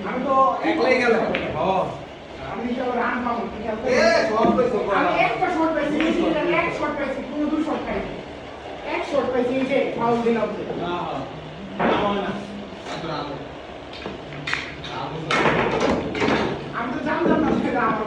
আমি তো একলাই গেলাম আমি তো রান পাবো আমি একটা শট পাইছি এক শট পাইছি কোনো দুই শট পাইছি এক শট পাইছি এই যে ফাউল দিলাম না হয় না আমি তো জানতাম না সেটা আমার